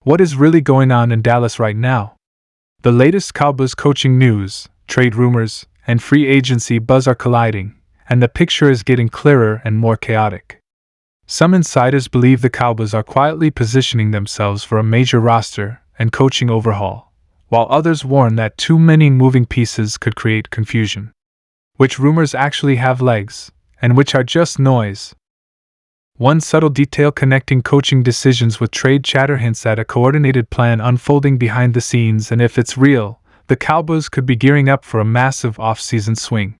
What is really going on in Dallas right now? The latest Cowboys coaching news, trade rumors, and free agency buzz are colliding, and the picture is getting clearer and more chaotic. Some insiders believe the Cowboys are quietly positioning themselves for a major roster and coaching overhaul, while others warn that too many moving pieces could create confusion. Which rumors actually have legs, and which are just noise? One subtle detail connecting coaching decisions with trade chatter hints at a coordinated plan unfolding behind the scenes, and if it's real, the Cowboys could be gearing up for a massive offseason swing.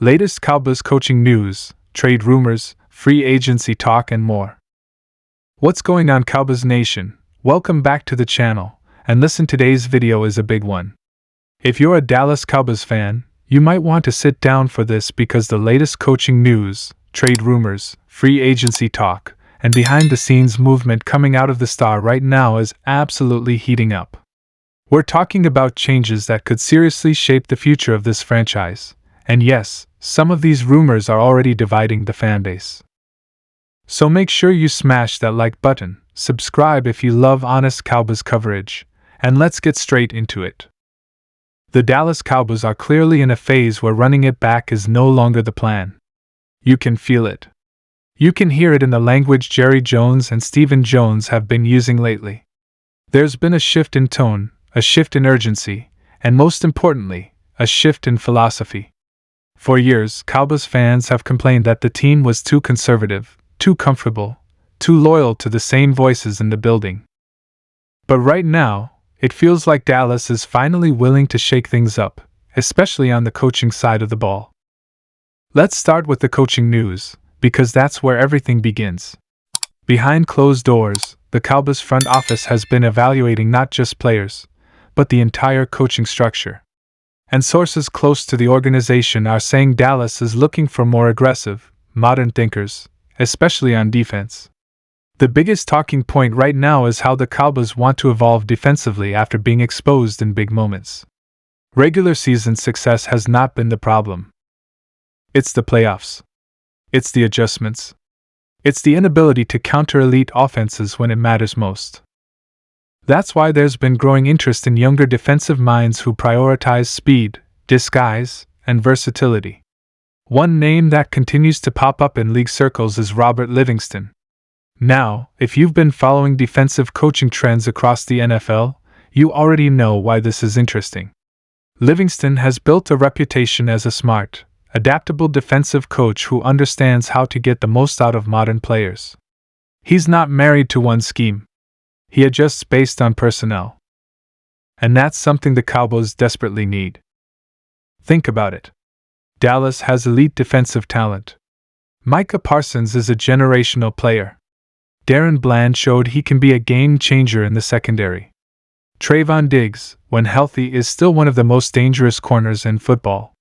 Latest Cowboys coaching news, trade rumors, free agency talk, and more. What's going on, Cowboys Nation? Welcome back to the channel, and listen, today's video is a big one. If you're a Dallas Cowboys fan, you might want to sit down for this because the latest coaching news, trade rumors, free agency talk, and behind-the-scenes movement coming out of the star right now is absolutely heating up. We're talking about changes that could seriously shape the future of this franchise, and yes, some of these rumors are already dividing the fanbase. So make sure you smash that like button, subscribe if you love honest Cowboys coverage, and let's get straight into it. The Dallas Cowboys are clearly in a phase where running it back is no longer the plan. You can feel it. You can hear it in the language Jerry Jones and Stephen Jones have been using lately. There's been a shift in tone, a shift in urgency, and most importantly, a shift in philosophy. For years, Cowboys fans have complained that the team was too conservative, too comfortable, too loyal to the same voices in the building. But right now, it feels like Dallas is finally willing to shake things up, especially on the coaching side of the ball. Let's start with the coaching news, because that's where everything begins. Behind closed doors, the Cowboys front office has been evaluating not just players, but the entire coaching structure. And sources close to the organization are saying Dallas is looking for more aggressive, modern thinkers, especially on defense. The biggest talking point right now is how the Cowboys want to evolve defensively after being exposed in big moments. Regular season success has not been the problem. It's the playoffs. It's the adjustments. It's the inability to counter elite offenses when it matters most. That's why there's been growing interest in younger defensive minds who prioritize speed, disguise, and versatility. One name that continues to pop up in league circles is Robert Livingston. Now, if you've been following defensive coaching trends across the NFL, you already know why this is interesting. Livingston has built a reputation as a smart, adaptable defensive coach who understands how to get the most out of modern players. He's not married to one scheme. He adjusts based on personnel. And that's something the Cowboys desperately need. Think about it. Dallas has elite defensive talent. Micah Parsons is a generational player. Darren Bland showed he can be a game changer in the secondary. Trayvon Diggs, when healthy, is still one of the most dangerous corners in football.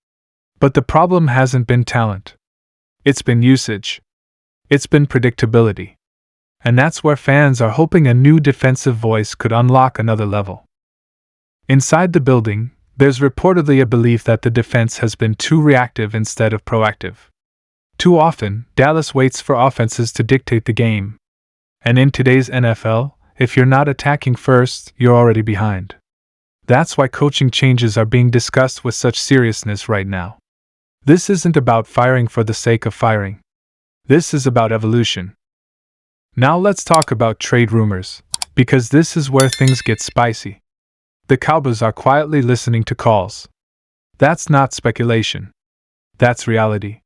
But the problem hasn't been talent. It's been usage. It's been predictability. And that's where fans are hoping a new defensive voice could unlock another level. Inside the building, there's reportedly a belief that the defense has been too reactive instead of proactive. Too often, Dallas waits for offenses to dictate the game. And in today's NFL, if you're not attacking first, you're already behind. That's why coaching changes are being discussed with such seriousness right now. This isn't about firing for the sake of firing. This is about evolution. Now let's talk about trade rumors, because this is where things get spicy. The Cowboys are quietly listening to calls. That's not speculation. That's reality.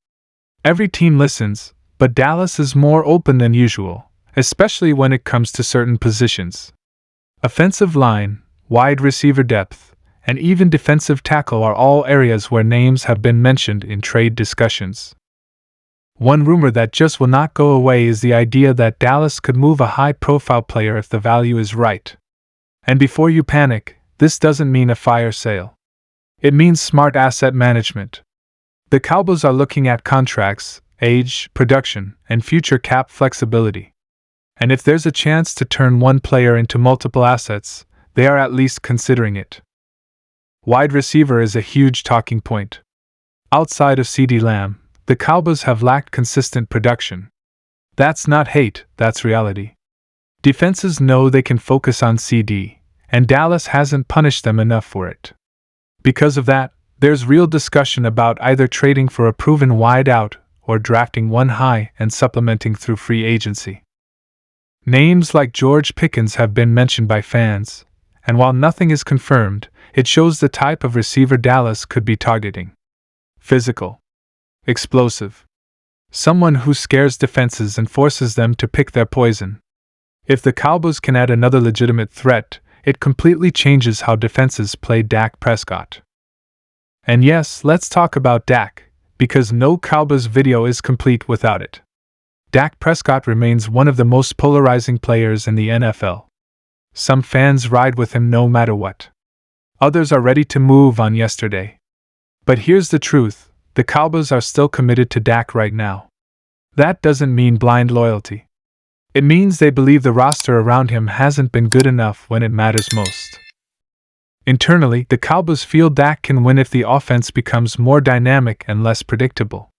Every team listens, but Dallas is more open than usual, especially when it comes to certain positions. Offensive line, wide receiver depth, and even defensive tackle are all areas where names have been mentioned in trade discussions. One rumor that just will not go away is the idea that Dallas could move a high-profile player if the value is right. And before you panic, this doesn't mean a fire sale. It means smart asset management. The Cowboys are looking at contracts, age, production, and future cap flexibility. And if there's a chance to turn one player into multiple assets, they are at least considering it. Wide receiver is a huge talking point. Outside of CeeDee Lamb, the Cowboys have lacked consistent production. That's not hate, that's reality. Defenses know they can focus on CD, and Dallas hasn't punished them enough for it. Because of that, there's real discussion about either trading for a proven wideout or drafting one high and supplementing through free agency. Names like George Pickens have been mentioned by fans, and while nothing is confirmed, it shows the type of receiver Dallas could be targeting. Physical. Explosive. Someone who scares defenses and forces them to pick their poison. If the Cowboys can add another legitimate threat, it completely changes how defenses play Dak Prescott. And yes, let's talk about Dak, because no Cowboys video is complete without it. Dak Prescott remains one of the most polarizing players in the NFL. Some fans ride with him no matter what. Others are ready to move on yesterday. But here's the truth, the Cowboys are still committed to Dak right now. That doesn't mean blind loyalty. It means they believe the roster around him hasn't been good enough when it matters most. Internally, the Cowboys feel Dak can win if the offense becomes more dynamic and less predictable.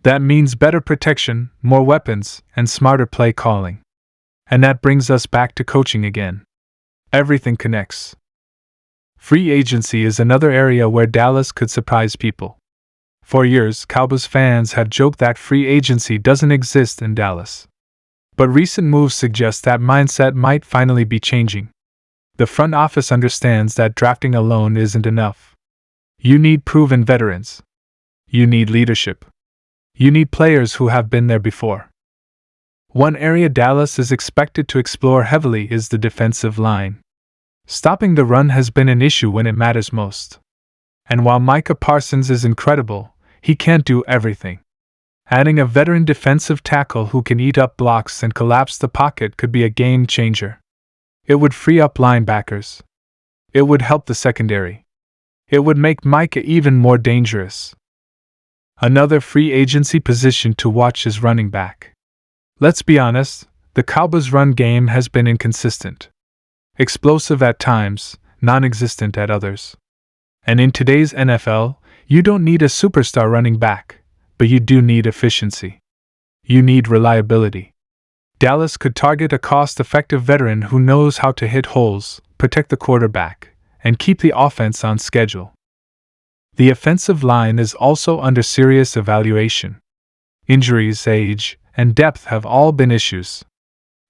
That means better protection, more weapons, and smarter play calling. And that brings us back to coaching again. Everything connects. Free agency is another area where Dallas could surprise people. For years, Cowboys fans have joked that free agency doesn't exist in Dallas. But recent moves suggest that mindset might finally be changing. The front office understands that drafting alone isn't enough. You need proven veterans. You need leadership. You need players who have been there before. One area Dallas is expected to explore heavily is the defensive line. Stopping the run has been an issue when it matters most. And while Micah Parsons is incredible, he can't do everything. Adding a veteran defensive tackle who can eat up blocks and collapse the pocket could be a game changer. It would free up linebackers. It would help the secondary. It would make Micah even more dangerous. Another free agency position to watch is running back. Let's be honest, the Cowboys' run game has been inconsistent. Explosive at times, non-existent at others. And in today's NFL, you don't need a superstar running back, but you do need efficiency. You need reliability. Dallas could target a cost-effective veteran who knows how to hit holes, protect the quarterback, and keep the offense on schedule. The offensive line is also under serious evaluation. Injuries, age, and depth have all been issues.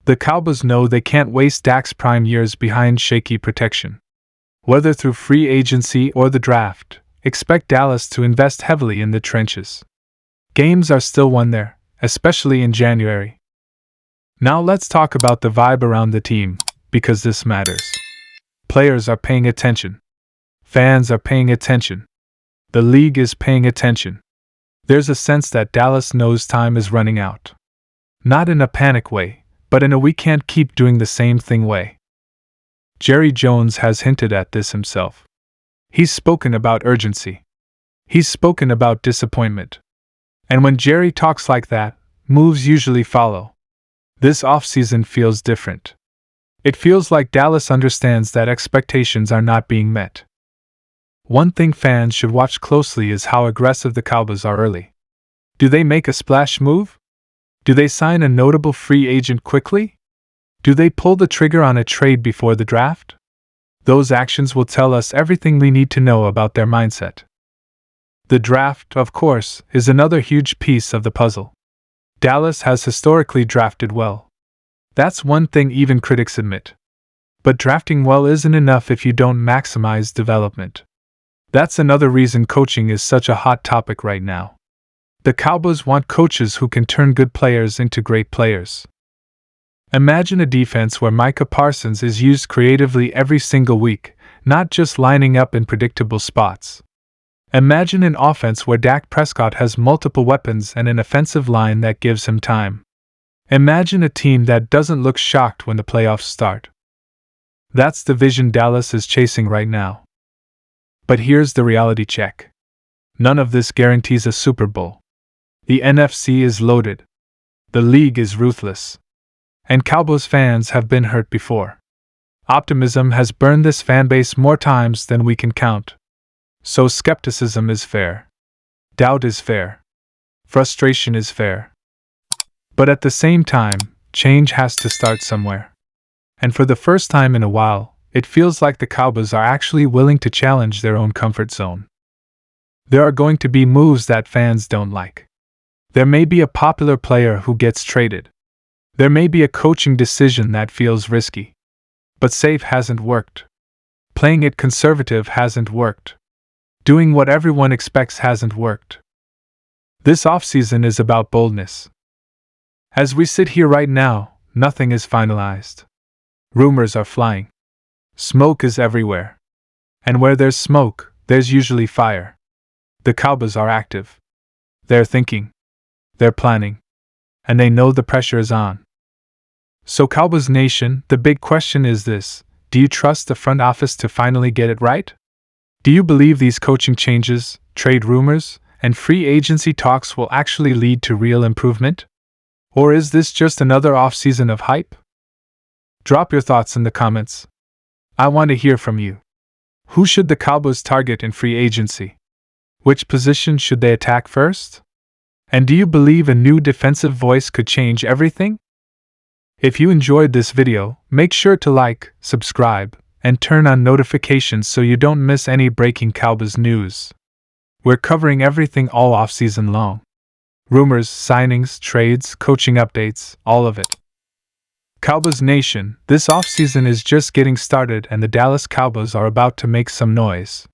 The Cowboys know they can't waste Dak's prime years behind shaky protection. Whether through free agency or the draft, expect Dallas to invest heavily in the trenches. Games are still won there, especially in January. Now let's talk about the vibe around the team, because this matters. Players are paying attention. Fans are paying attention. The league is paying attention. There's a sense that Dallas knows time is running out. Not in a panic way, but in a we can't keep doing the same thing way. Jerry Jones has hinted at this himself. He's spoken about urgency. He's spoken about disappointment. And when Jerry talks like that, moves usually follow. This offseason feels different. It feels like Dallas understands that expectations are not being met. One thing fans should watch closely is how aggressive the Cowboys are early. Do they make a splash move? Do they sign a notable free agent quickly? Do they pull the trigger on a trade before the draft? Those actions will tell us everything we need to know about their mindset. The draft, of course, is another huge piece of the puzzle. Dallas has historically drafted well. That's one thing even critics admit. But drafting well isn't enough if you don't maximize development. That's another reason coaching is such a hot topic right now. The Cowboys want coaches who can turn good players into great players. Imagine a defense where Micah Parsons is used creatively every single week, not just lining up in predictable spots. Imagine an offense where Dak Prescott has multiple weapons and an offensive line that gives him time. Imagine a team that doesn't look shocked when the playoffs start. That's the vision Dallas is chasing right now. But here's the reality check. None of this guarantees a Super Bowl. The NFC is loaded. The league is ruthless. And Cowboys fans have been hurt before. Optimism has burned this fanbase more times than we can count. So skepticism is fair. Doubt is fair. Frustration is fair. But at the same time, change has to start somewhere. And for the first time in a while, it feels like the Cowboys are actually willing to challenge their own comfort zone. There are going to be moves that fans don't like. There may be a popular player who gets traded. There may be a coaching decision that feels risky. But safe hasn't worked. Playing it conservative hasn't worked. Doing what everyone expects hasn't worked. This offseason is about boldness. As we sit here right now, nothing is finalized. Rumors are flying. Smoke is everywhere. And where there's smoke, there's usually fire. The Cowboys are active. They're thinking. They're planning. And they know the pressure is on. So Cowboys Nation, the big question is this: do you trust the front office to finally get it right? Do you believe these coaching changes, trade rumors, and free agency talks will actually lead to real improvement? Or is this just another off-season of hype? Drop your thoughts in the comments. I want to hear from you. Who should the Cowboys target in free agency? Which position should they attack first? And do you believe a new defensive voice could change everything? If you enjoyed this video, make sure to like, subscribe, and turn on notifications so you don't miss any breaking Cowboys news. We're covering everything all off-season long. Rumors, signings, trades, coaching updates, all of it. Cowboys Nation, this offseason is just getting started and the Dallas Cowboys are about to make some noise.